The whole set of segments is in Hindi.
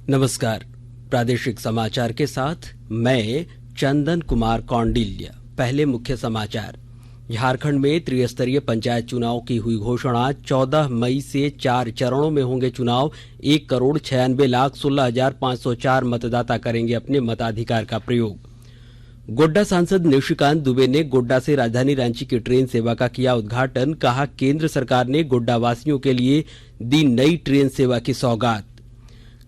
नमस्कार, प्रादेशिक समाचार के साथ मैं चंदन कुमार कौंडिल्य। पहले मुख्य समाचार। झारखंड में त्रिस्तरीय पंचायत चुनाव की हुई घोषणा। 14 मई से 4 चरणों में होंगे चुनाव। 1,96,16,504 मतदाता करेंगे अपने मताधिकार का प्रयोग। गोड्डा सांसद निशिकांत दुबे ने गोड्डा से राजधानी रांची की ट्रेन सेवा का किया उद्घाटन। कहा, केंद्र सरकार ने गोड्डा वासियों के लिए दी नई ट्रेन सेवा की सौगात।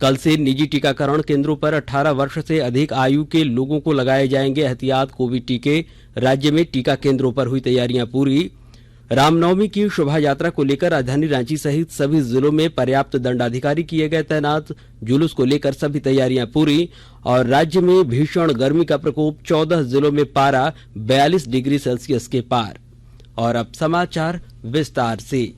कल से निजी टीकाकरण केंद्रों पर 18 वर्ष से अधिक आयु के लोगों को लगाए जाएंगे एहतियात कोविड टीके। राज्य में टीका केंद्रों पर हुई तैयारियां पूरी। रामनवमी की शोभा यात्रा को लेकर राजधानी रांची सहित सभी जिलों में पर्याप्त दंडाधिकारी किए गए तैनात। जुलूस को लेकर सभी तैयारियां पूरी। और राज्य में भीषण गर्मी का प्रकोप। 14 जिलों में पारा 42 डिग्री सेल्सियस के पार। और अब समाचार विस्तार से।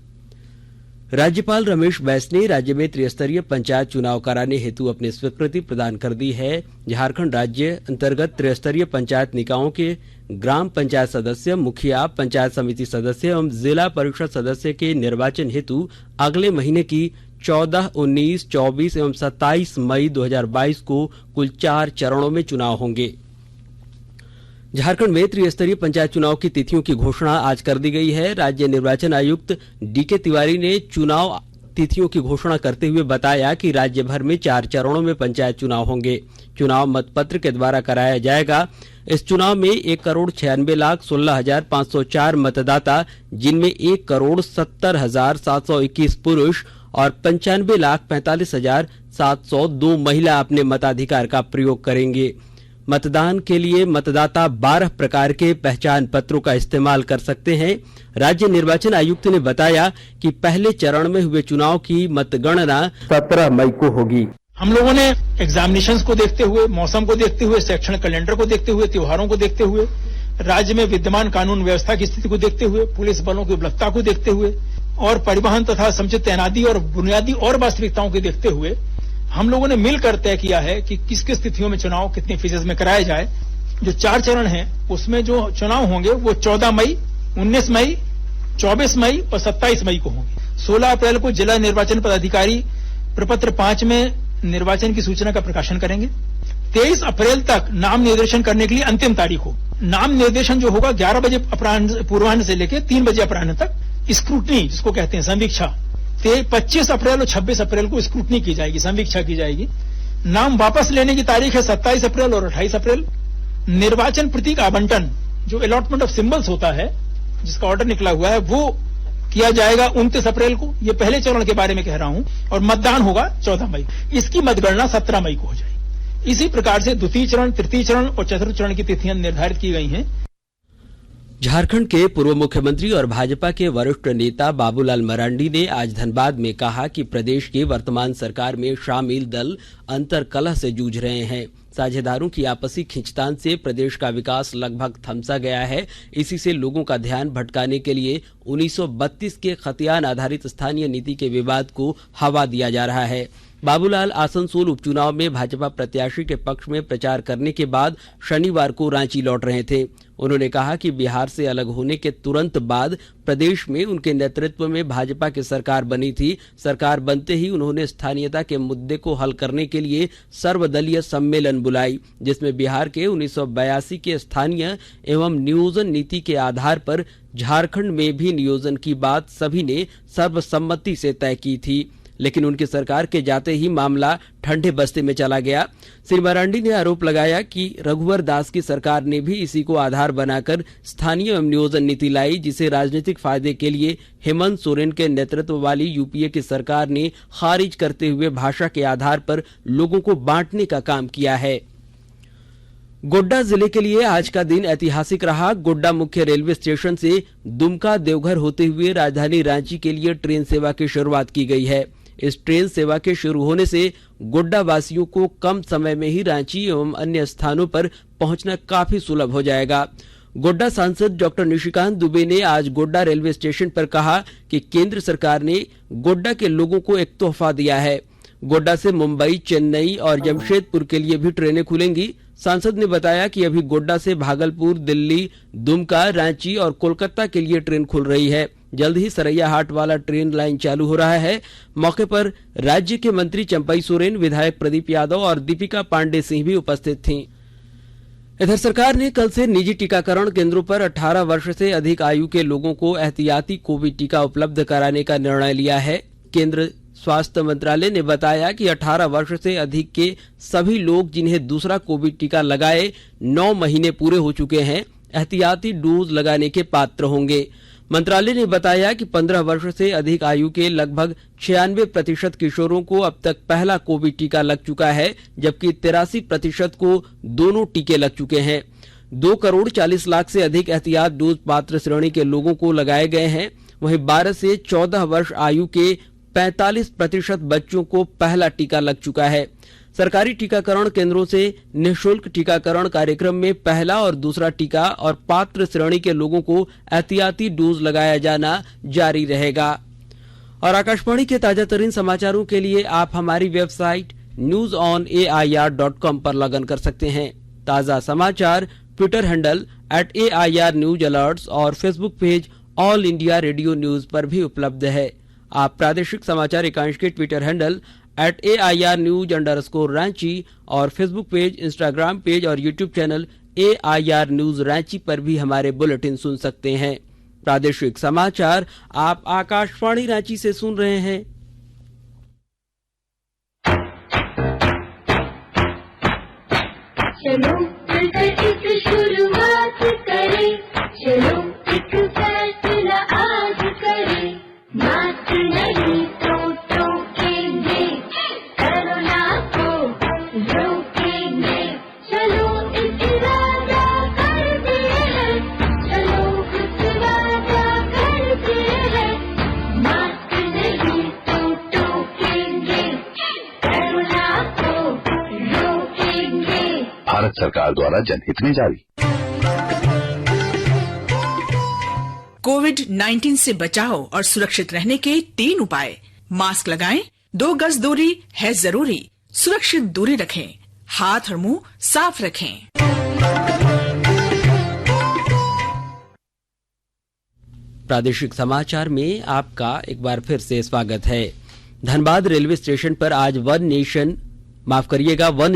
राज्यपाल रमेश बैस ने राज्य में त्रिस्तरीय पंचायत चुनाव कराने हेतु अपनी स्वीकृति प्रदान कर दी है। झारखंड राज्य अंतर्गत त्रिस्तरीय पंचायत निकायों के ग्राम पंचायत सदस्य, मुखिया, पंचायत समिति सदस्य एवं जिला परिषद सदस्य के निर्वाचन हेतु अगले महीने की 14, 19, 24 एवं 27 मई 2022 को कुल 4 चरणों में चुनाव होंगे। झारखंड में त्रिस्तरीय पंचायत चुनाव की तिथियों की घोषणा आज कर दी गई है। राज्य निर्वाचन आयुक्त डीके तिवारी ने चुनाव तिथियों की घोषणा करते हुए बताया कि राज्य भर में 4 चरणों में पंचायत चुनाव होंगे। चुनाव मतपत्र के द्वारा कराया जाएगा। इस चुनाव में 1,96,16,504 मतदाता, जिनमें 1,70,721 पुरुष और 95,45,702 महिला अपने मताधिकार का प्रयोग करेंगे। मतदान के लिए मतदाता 12 प्रकार के पहचान पत्रों का इस्तेमाल कर सकते हैं। राज्य निर्वाचन आयुक्त ने बताया कि पहले चरण में हुए चुनाव की मतगणना 17 मई को होगी। हम लोगों ने एग्जामिनेशंस को देखते हुए, मौसम को देखते हुए, शैक्षणिक कैलेंडर को देखते हुए, त्योहारों को देखते हुए, राज्य में विद्यमान कानून व्यवस्था की स्थिति को देखते हुए, पुलिस बलों की उपलब्धता को देखते हुए और परिवहन तथा समुचित तैनाती और बुनियादी और वास्तविकताओं को देखते हुए हम लोगों ने मिलकर तय किया है कि किस किस तिथियों में चुनाव कितनी फीसद में कराया जाए। जो 4 चरण हैं उसमें जो चुनाव होंगे वो 14 मई, 19 मई, 24 मई और 27 मई को होंगे। 16 अप्रैल को जिला निर्वाचन पदाधिकारी प्रपत्र 5 में निर्वाचन की सूचना का प्रकाशन करेंगे। 23 अप्रैल तक नाम निर्देशन करने के लिए अंतिम तारीख हो। नाम निर्देशन जो होगा 11 बजे पूर्वाह्न से लेकर 3 बजे अपराह्न तक। स्क्रूटनी जिसको कहते हैं, समीक्षा, 25 अप्रैल और 26 अप्रैल को स्क्रूटनी की जाएगी, समीक्षा की जाएगी। नाम वापस लेने की तारीख है 27 अप्रैल और 28 अप्रैल। निर्वाचन प्रतीक आवंटन, जो अलॉटमेंट ऑफ सिंबल्स होता है, जिसका ऑर्डर निकला हुआ है, वो किया जाएगा 29 अप्रैल को। ये पहले चरण के बारे में कह रहा हूं। और मतदान होगा 14 मई। इसकी मतगणना 17 मई को हो जाएगी। इसी प्रकार से द्वितीय चरण, तृतीय चरण और चतुर्थ चरण की तिथियां निर्धारित की गई हैं। झारखंड के पूर्व मुख्यमंत्री और भाजपा के वरिष्ठ नेता बाबूलाल मरांडी ने आज धनबाद में कहा कि प्रदेश की वर्तमान सरकार में शामिल दल अंतर्कलह से जूझ रहे हैं। साझेदारों की आपसी खींचतान से प्रदेश का विकास लगभग थमसा गया है। इसी से लोगों का ध्यान भटकाने के लिए 1932 के खतियान आधारित स्थानीय नीति के विवाद को हवा दिया जा रहा है। बाबूलाल आसनसोल उपचुनाव में भाजपा प्रत्याशी के पक्ष में प्रचार करने के बाद शनिवार को रांची लौट रहे थे। उन्होंने कहा कि बिहार से अलग होने के तुरंत बाद प्रदेश में उनके नेतृत्व में भाजपा की सरकार बनी थी। सरकार बनते ही उन्होंने स्थानीयता के मुद्दे को हल करने के लिए सर्वदलीय सम्मेलन बुलाई, जिसमें बिहार के 1982 के स्थानीय एवं नियोजन नीति के आधार पर झारखंड में भी नियोजन की बात सभी ने सर्वसम्मति से तय की थी। लेकिन उनकी सरकार के जाते ही मामला ठंडे बस्ते में चला गया। श्री मरांडी ने आरोप लगाया कि रघुवर दास की सरकार ने भी इसी को आधार बनाकर स्थानीय एवं नियोजन नीति लाई, जिसे राजनीतिक फायदे के लिए हेमंत सोरेन के नेतृत्व वाली यूपीए की सरकार ने खारिज करते हुए भाषा के आधार पर लोगों को बांटने का काम किया है। गोड्डा जिले के लिए आज का दिन ऐतिहासिक रहा। गोड्डा मुख्य रेलवे स्टेशन से दुमका देवघर होते हुए राजधानी रांची के लिए ट्रेन सेवा की शुरुआत की गई है। इस ट्रेन सेवा के शुरू होने से गोड्डा वासियों को कम समय में ही रांची एवं अन्य स्थानों पर पहुंचना काफी सुलभ हो जाएगा। गोड्डा सांसद डॉक्टर निशिकांत दुबे ने आज गोड्डा रेलवे स्टेशन पर कहा कि केंद्र सरकार ने गोड्डा के लोगों को एक तोहफा दिया है। गोड्डा से मुंबई, चेन्नई और जमशेदपुर के लिए भी ट्रेनें खुलेंगी। सांसद ने बताया कि अभी गोड्डा से भागलपुर, दिल्ली, दुमका, रांची और कोलकाता के लिए ट्रेन खुल रही है, जल्द ही सरैयाहाट वाला ट्रेन लाइन चालू हो रहा है। मौके पर राज्य के मंत्री चंपई सोरेन, विधायक प्रदीप यादव और दीपिका पांडे सिंह भी उपस्थित थीं। इधर सरकार ने कल से निजी टीकाकरण केंद्रों पर 18 वर्ष से अधिक आयु के लोगों को एहतियाती कोविड टीका उपलब्ध कराने का निर्णय लिया है। केंद्र स्वास्थ्य मंत्रालय ने बताया कि 18 वर्ष से अधिक के सभी लोग जिन्हें दूसरा कोविड टीका लगाए 9 महीने पूरे हो चुके हैं, एहतियाती डोज लगाने के पात्र होंगे। मंत्रालय ने बताया कि 15 वर्ष से अधिक आयु के लगभग 96% किशोरों को अब तक पहला कोविड टीका लग चुका है, जबकि 83% को दोनों टीके लग चुके हैं। 2,40,00,000 से अधिक एहतियात डोज पात्र श्रेणी के लोगों को लगाए गए हैं। वहीं 12 से 14 वर्ष आयु के 45% बच्चों को पहला टीका लग चुका है। सरकारी टीकाकरण केंद्रों से निःशुल्क टीकाकरण कार्यक्रम में पहला और दूसरा टीका और पात्र श्रेणी के लोगों को एहतियाती डोज लगाया जाना जारी रहेगा। और आकाशवाणी के ताजा तरीन समाचारों के लिए आप हमारी वेबसाइट newsonair.com पर लॉगिन कर सकते हैं। ताजा समाचार Twitter handle @AIR news alerts और Facebook page All India Radio news पर भी उपलब्ध है। आप प्रादेशिक समाचार एकांश के ट्विटर हैंडल @AIR news_रांची और फेसबुक पेज, इंस्टाग्राम पेज और YouTube channel AIR news Ranchi पर भी हमारे बुलेटिन सुन सकते हैं। प्रादेशिक समाचार आप आकाशवाणी रांची से सुन रहे हैं। चलो मिलकर एक शुरुआत करें, चलो एक फैसला आज करें, मास्क नहीं तो टोकेंगे, कोरोना को रोकेंगे, चलो एक इरादा करते हैं, चलो कुछ वादा करते हैं, मास्क नहीं तो टोकेंगे, कोरोना को रोकेंगे। भारत सरकार द्वारा जनहित में जारी। कोविड-19 से बचाव और सुरक्षित रहने के 3 उपाय। मास्क लगाएं, 2 गज दूरी है जरूरी, सुरक्षित दूरी रखें, हाथ और मुंह साफ रखें। प्रादेशिक समाचार में आपका एक बार फिर से स्वागत है। धनबाद रेलवे स्टेशन पर आज one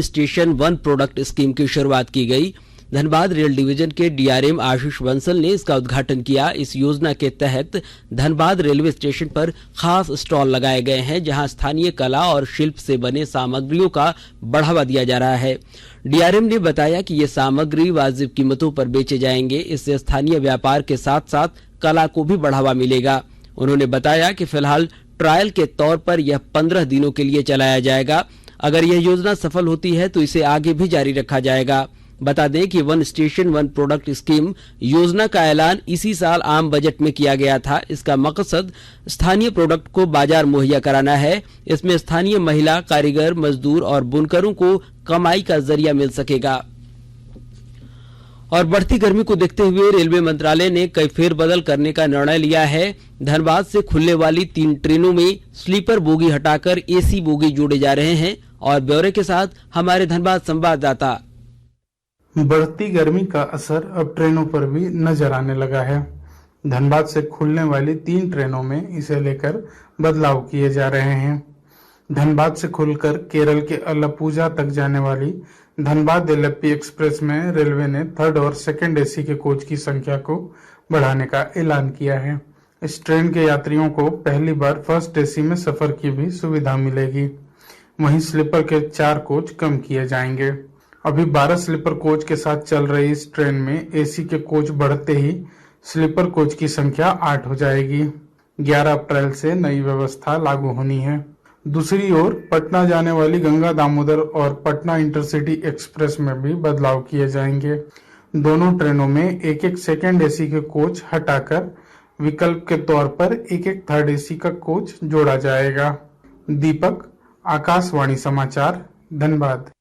station one product scheme की शुरुआत की गई। धनबाद रेल डिवीजन के DRM आशीष बंसल ने इसका उद्घाटन किया। इस योजना के तहत धनबाद रेलवे स्टेशन पर खास स्टॉल लगाए गए हैं, जहां स्थानीय कला और शिल्प से बने सामग्रियों का बढ़ावा दिया जा रहा है। DRM ने बताया कि ये सामग्री वाजिब कीमतों पर बेचे जाएंगे। इससे स्थानीय व्यापार के साथ साथ कला को भी बढ़ावा मिलेगा। उन्होंने बताया कि फिलहाल ट्रायल के तौर पर यह 15 दिनों के लिए चलाया जाएगा। अगर यह योजना सफल होती है तो इसे आगे भी जारी रखा जाएगा। बता दें कि one station one product scheme योजना का ऐलान इसी साल आम बजट में किया गया था। इसका मकसद स्थानीय प्रोडक्ट को बाजार मुहैया कराना है। इसमें स्थानीय महिला, कारीगर, मजदूर और बुनकरों को कमाई का जरिया मिल सकेगा। और बढ़ती गर्मी को देखते हुए रेलवे मंत्रालय ने कई फेरबदल करने का निर्णय लिया है। धनबाद से खुलने वाली 3 ट्रेनों में स्लीपर बोगी हटाकर AC बोगी जोड़े जा रहे हैं। और ब्यौरे के साथ हमारे धनबाद संवाददाता। बढ़ती गर्मी का असर अब ट्रेनों पर भी नजर आने लगा है। धनबाद से खुलने वाली 3 ट्रेनों में इसे लेकर बदलाव किए जा रहे हैं। धनबाद से खुलकर केरल के अलप्पुझा तक जाने वाली धनबाद एलेप्पी एक्सप्रेस में रेलवे ने 3rd और 2nd AC के कोच की संख्या को बढ़ाने का ऐलान किया है। इस ट्रेन के यात्रियों को पहली बार 1st AC में सफर की भी सुविधा मिलेगी। वहीं स्लीपर के 4 कोच कम किए जाएंगे। अभी 12 स्लीपर कोच के साथ चल रही इस ट्रेन में AC के कोच बढ़ते ही स्लीपर कोच की संख्या 8 हो जाएगी। 11 अप्रैल से नई व्यवस्था लागू होनी है। दूसरी ओर पटना जाने वाली गंगा दामोदर और पटना इंटरसिटी एक्सप्रेस में भी बदलाव किए जाएंगे। दोनों ट्रेनों में एक 2nd AC के कोच हटाकर विकल्प के तौर पर एक 3rd AC का कोच जोड़ा जाएगा। दीपक, आकाशवाणी समाचार, धनबाद।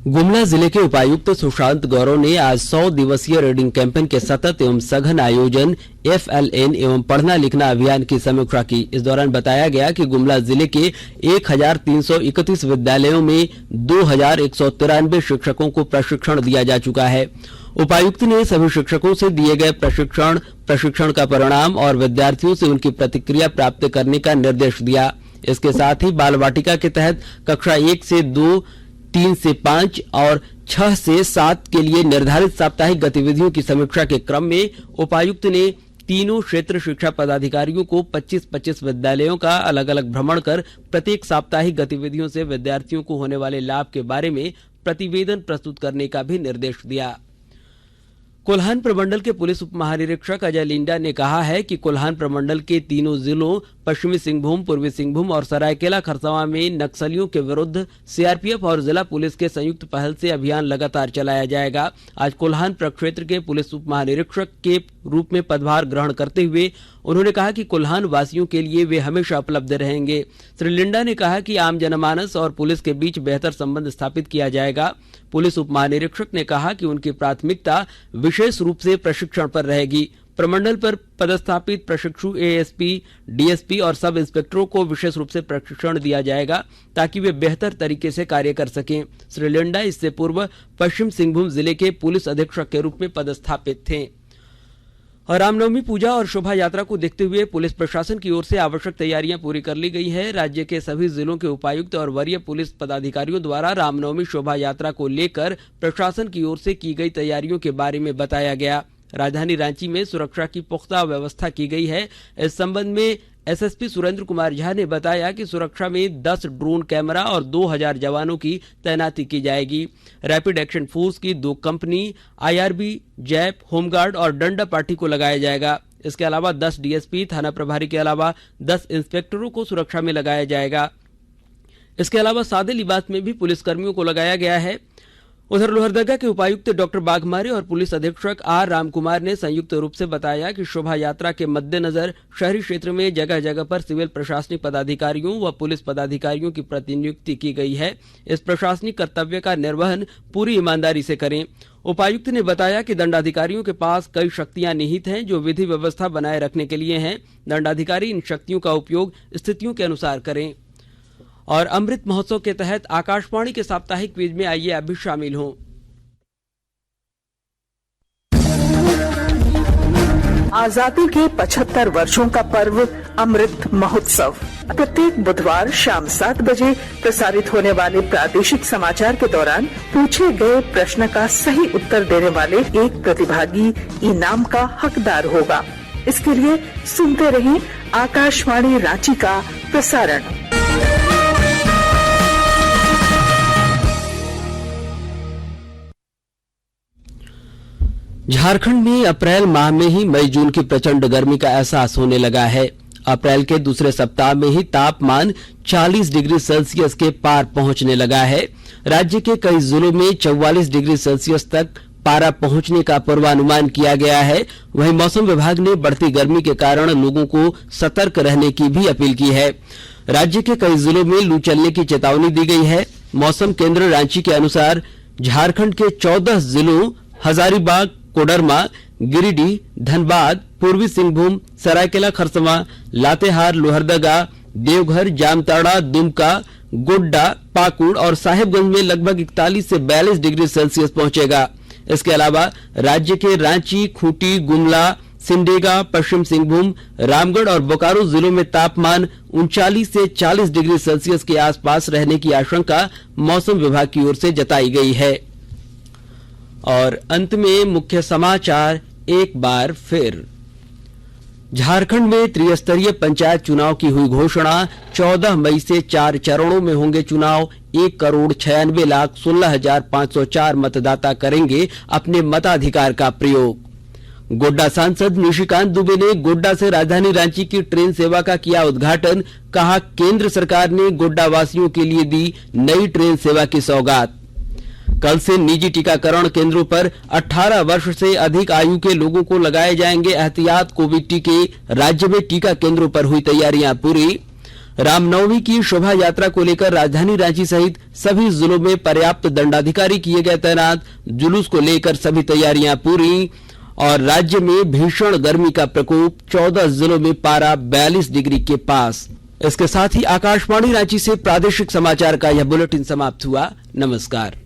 गुमला जिले के उपायुक्त सुशांत गौरव ने आज 100 दिवसीय रीडिंग कैंपेन के सतत एवं सघन आयोजन FLN एवं पढ़ना लिखना अभियान की समीक्षा की। इस दौरान बताया गया कि गुमला जिले के 1331 विद्यालयों में 2193 शिक्षकों को प्रशिक्षण दिया जा चुका है। उपायुक्त ने सभी शिक्षकों से दिए गए प्रशिक्षण का परिणाम और विद्यार्थियों से उनकी प्रतिक्रिया प्राप्त करने का निर्देश दिया। इसके साथ ही बाल वाटिका के तहत कक्षा 1 से 2, 3 से 5 और 6 से 7 के लिए निर्धारित साप्ताहिक गतिविधियों की समीक्षा के क्रम में उपायुक्त ने तीनों क्षेत्र शिक्षा पदाधिकारियों को 25-25 विद्यालयों का अलग अलग भ्रमण कर प्रत्येक साप्ताहिक गतिविधियों से विद्यार्थियों को होने वाले लाभ के बारे में प्रतिवेदन प्रस्तुत करने का भी निर्देश दिया। कोल्हान प्रमंडल के पुलिस उप महानिरीक्षक अजय लिंडा ने कहा है कि कोल्हान प्रमंडल के तीनों जिलों पश्चिमी सिंहभूम, पूर्वी सिंहभूम और सरायकेला खरसावां में नक्सलियों के विरुद्ध सीआरपीएफ और जिला पुलिस के संयुक्त पहल से अभियान लगातार चलाया जाएगा। आज कोल्हान प्रक्षेत्र के पुलिस उप महानिरीक्षक के रूप में पदभार ग्रहण करते हुए उन्होंने कहा कि कोल्हान वासियों के लिए वे हमेशा उपलब्ध रहेंगे। श्री लिंडा ने कहा कि आम जनमानस और पुलिस के बीच बेहतर संबंध स्थापित किया जाएगा। पुलिस उप महानिरीक्षक ने कहा कि उनकी प्राथमिकता विशेष रूप से प्रशिक्षण पर रहेगी। प्रमंडल पर पदस्थापित प्रशिक्षु एएसपी, डीएसपी और सब इंस्पेक्टरों को विशेष रूप से प्रशिक्षण दिया जाएगा ताकि वे बेहतर तरीके से कार्य कर सकें। श्री लिंडा इससे पूर्व पश्चिम सिंहभूम जिले के पुलिस अधीक्षक के रूप में पदस्थापित थे। और रामनवमी पूजा और शोभा यात्रा को देखते हुए पुलिस प्रशासन की ओर से आवश्यक तैयारियां पूरी कर ली गई है। राज्य के सभी जिलों के उपायुक्त और वरीय पुलिस पदाधिकारियों द्वारा रामनवमी शोभा यात्रा को लेकर प्रशासन की ओर से की गई तैयारियों के बारे में बताया गया। राजधानी रांची में सुरक्षा की पुख्ता व्यवस्था की गई है। इस संबंध में एसएसपी सुरेंद्र कुमार झा ने बताया कि सुरक्षा में 10 ड्रोन कैमरा और 2000 जवानों की तैनाती की जाएगी। रैपिड एक्शन फोर्स की 2 कंपनी, आईआरबी, जैप, होमगार्ड और डंडा पार्टी को लगाया जाएगा। इसके अलावा 10 डीएसपी, थाना प्रभारी के अलावा 10 इंस्पेक्टरों को सुरक्षा में लगाया जाएगा। इसके अलावा सादे लिबास में भी पुलिसकर्मियों को लगाया गया है। उधर लोहरदगा के उपायुक्त डॉक्टर बाघमारे और पुलिस अधीक्षक आर रामकुमार ने संयुक्त रूप से बताया कि शोभा यात्रा के मद्देनजर शहरी क्षेत्र में जगह जगह पर सिविल प्रशासनिक पदाधिकारियों व पुलिस पदाधिकारियों की प्रतिनियुक्ति की गई है। इस प्रशासनिक कर्तव्य का निर्वहन पूरी ईमानदारी से करें। उपायुक्त ने बताया कि दंडाधिकारियों के पास कई शक्तियां निहित हैं जो विधि व्यवस्था बनाए रखने के लिए हैं। दंडाधिकारी इन शक्तियों का उपयोग स्थितियों के अनुसार करें। और अमृत महोत्सव के तहत आकाशवाणी के साप्ताहिक क्विज में आइए आप भी शामिल हों। आजादी के 75 वर्षों का पर्व अमृत महोत्सव प्रत्येक बुधवार शाम 7 बजे प्रसारित होने वाले प्रादेशिक समाचार के दौरान पूछे गए प्रश्न का सही उत्तर देने वाले एक प्रतिभागी इनाम का हकदार होगा। इसके लिए सुनते रहें आकाशवाणी रांची का प्रसारण। झारखंड में अप्रैल माह में ही मई जून की प्रचंड गर्मी का एहसास होने लगा है। अप्रैल के दूसरे सप्ताह में ही तापमान 40 डिग्री सेल्सियस के पार पहुंचने लगा है। राज्य के कई जिलों में 44 डिग्री सेल्सियस तक पारा पहुंचने का पूर्वानुमान किया गया है। वहीं मौसम विभाग ने बढ़ती गर्मी के कारण लोगों को सतर्क रहने की भी अपील की है। राज्य के कई जिलों में लू चलने की चेतावनी दी गई है। मौसम केंद्र रांची के अनुसार झारखंड के 14 जिलों हजारीबाग, कोडरमा, गिरिडीह, धनबाद, पूर्वी सिंहभूम, सरायकेला खरसावां, लातेहार, लोहरदगा, देवघर, जामताड़ा, दुमका, गोड्डा, पाकुड़ और साहेबगंज में लगभग 41 से 42 डिग्री सेल्सियस पहुंचेगा। इसके अलावा राज्य के रांची, खूंटी, गुमला, सिमडेगा, पश्चिम सिंहभूम, रामगढ़ और बोकारो जिलों में तापमान 39 से 40 डिग्री सेल्सियस के आसपास रहने की आशंका मौसम विभाग की ओर से जताई गई है। और अंत में मुख्य समाचार एक बार फिर। झारखंड में त्रिस्तरीय पंचायत चुनाव की हुई घोषणा। 14 मई से 4 चरणों में होंगे चुनाव। 1,96,16,504 मतदाता करेंगे अपने मताधिकार का प्रयोग। गोड्डा सांसद निशिकांत दुबे ने गोड्डा से राजधानी रांची की ट्रेन सेवा का किया उद्घाटन। कहा, केंद्र सरकार ने गोड्डा वासियों के लिए दी नई ट्रेन सेवा की सौगात। कल से निजी टीकाकरण केंद्रों पर 18 वर्ष से अधिक आयु के लोगों को लगाए जाएंगे एहतियात कोविड टीके। राज्य में टीका केंद्रों पर हुई तैयारियां पूरी। रामनवमी की शोभा यात्रा को लेकर राजधानी रांची सहित सभी जिलों में पर्याप्त दंडाधिकारी किए गए तैनात। जुलूस को लेकर सभी तैयारियां पूरी और राज्य में भीषण गर्मी का प्रकोप, 14 जिलों में पारा 42 डिग्री के पास। इसके साथ ही आकाशवाणी रांची से प्रादेशिक समाचार का यह बुलेटिन समाप्त हुआ। नमस्कार।